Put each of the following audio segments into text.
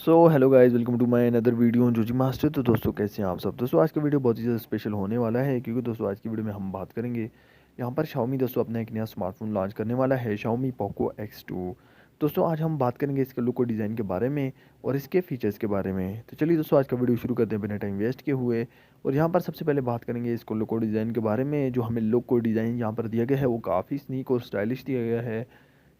So hello guys, welcome to my another video Joji master. तो दोस्तों कैसे हैं आप सब। दोस्तों आज का वीडियो बहुत ही ज़्यादा स्पेशल होने वाला है, क्योंकि दोस्तों आज की वीडियो में हम बात करेंगे यहाँ पर Xiaomi दोस्तों अपना एक नया स्मार्टफोन लॉन्च करने वाला है, Xiaomi Poco X2। दोस्तों आज हम बात करेंगे इसके लुक और डिज़ाइन के बारे में और इसके फीचर्स के बारे में। तो चलिए दोस्तों आज का वीडियो शुरू करते हैं बिना टाइम वेस्ट किए हुए। और यहाँ पर सबसे पहले बात करेंगे इसको लुक और डिज़ाइन के बारे में। जो हमें लुक और डिज़ाइन यहाँ पर दिया गया है वो काफ़ी स्नीक और स्टाइलिश दिया गया है।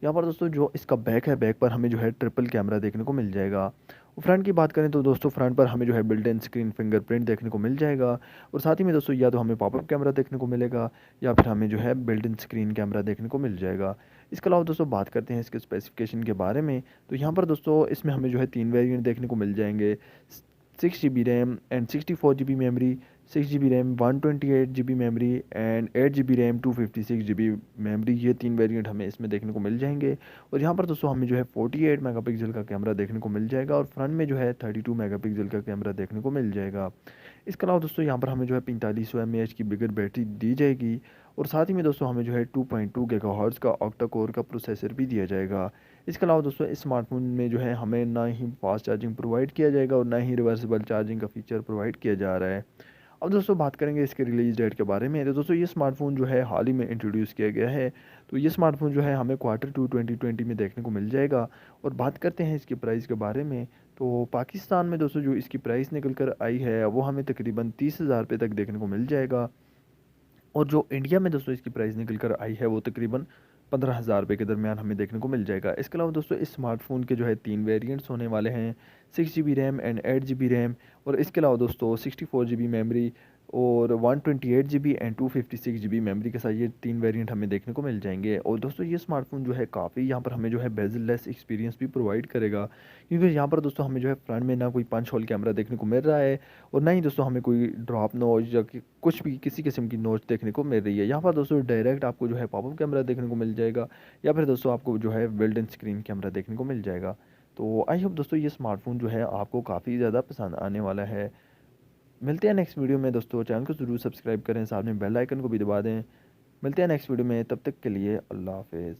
यहाँ पर दोस्तों जो इसका बैक है, बैक पर हमें जो है ट्रिपल कैमरा देखने को मिल जाएगा। और फ्रंट की बात करें तो दोस्तों फ्रंट पर हमें जो है बिल्ट इन स्क्रीन फिंगरप्रिंट देखने को मिल जाएगा। और साथ ही में दोस्तों या तो हमें पॉपअप कैमरा देखने को मिलेगा या फिर हमें जो है बिल्ट इन स्क्रीन कैमरा देखने को मिल जाएगा। इसके अलावा दोस्तों बात करते हैं इसके स्पेसिफिकेशन के बारे में। तो यहाँ पर दोस्तों इसमें हमें जो है 3 वेरिएंट देखने को मिल जाएंगे। 6 GB RAM and 64 GB memory, 6 GB RAM 128 GB memory and 8 GB RAM 256 GB memory, ये 3 वेरिएंट हमें इसमें देखने को मिल जाएंगे। और यहाँ पर दोस्तों हमें जो है 48 मेगापिक्सल का कैमरा देखने को मिल जाएगा और फ्रंट में जो है 32 मेगापिक्सल का कैमरा देखने को मिल जाएगा। इसके अलावा दोस्तों यहाँ पर हमें जो है 4500 mAh की बिगर बैटरी दी जाएगी। और साथ ही में दोस्तों हमें जो है 2.2 गीगाहर्ट्ज़ का ऑक्टा कोर का प्रोसेसर भी दिया जाएगा। इसके अलावा दोस्तों इस स्मार्टफोन में जो है हमें ना ही फास्ट चार्जिंग प्रोवाइड किया जाएगा और ना ही रिवर्सिबल चार्जिंग का फीचर प्रोवाइड किया जा रहा है। अब दोस्तों बात करेंगे इसके रिलीज डेट के बारे में। तो दोस्तों ये स्मार्टफोन जो है हाल ही में इंट्रोड्यूस किया गया है। तो ये स्मार्टफोन जो है हमें Q2 2020 में देखने को मिल जाएगा। और बात करते हैं इसकी प्राइस के बारे में। तो पाकिस्तान में दोस्तों जो इसकी प्राइस निकल कर आई है वो हमें तकरीबन 30,000 रुपये तक देखने को मिल जाएगा। और जो इंडिया में दोस्तों इसकी प्राइस निकल कर आई है वो तकरीबन 15,000 रुपये के दरमियान हमें देखने को मिल जाएगा। इसके अलावा दोस्तों इस स्मार्टफोन के जो है 3 वेरिएंट्स होने वाले हैं, 6 GB RAM and 8 GB RAM. और इसके अलावा दोस्तों 64 GB मेमोरी और 128 GB एंड 256 GB मेमोरी के साथ ये 3 वेरिएंट हमें देखने को मिल जाएंगे। और दोस्तों ये स्मार्टफोन जो है काफ़ी यहाँ पर हमें जो है बेजल लेस एक्सपीरियंस भी प्रोवाइड करेगा, क्योंकि यहाँ पर दोस्तों हमें जो है फ्रंट में ना कोई पंच होल कैमरा देखने को मिल रहा है और ना ही दोस्तों हमें कोई ड्रॉप नॉच या कुछ भी किसी किस्म की नॉच देखने को मिल रही है। यहाँ पर दोस्तों डायरेक्ट आपको जो है पॉपअप कैमरा देखने को मिल जाएगा या फिर दोस्तों आपको जो है बिल्ट इन स्क्रीन कैमरा देखने को मिल जाएगा। तो आई होप दोस्तों ये स्मार्टफोन जो है आपको काफ़ी ज़्यादा पसंद आने वाला है। मिलते हैं नेक्स्ट वीडियो में दोस्तों। चैनल को ज़रूर सब्सक्राइब करें, साथ में बेल आइकन को भी दबा दें। मिलते हैं नेक्स्ट वीडियो में, तब तक के लिए अल्लाह हाफिज़।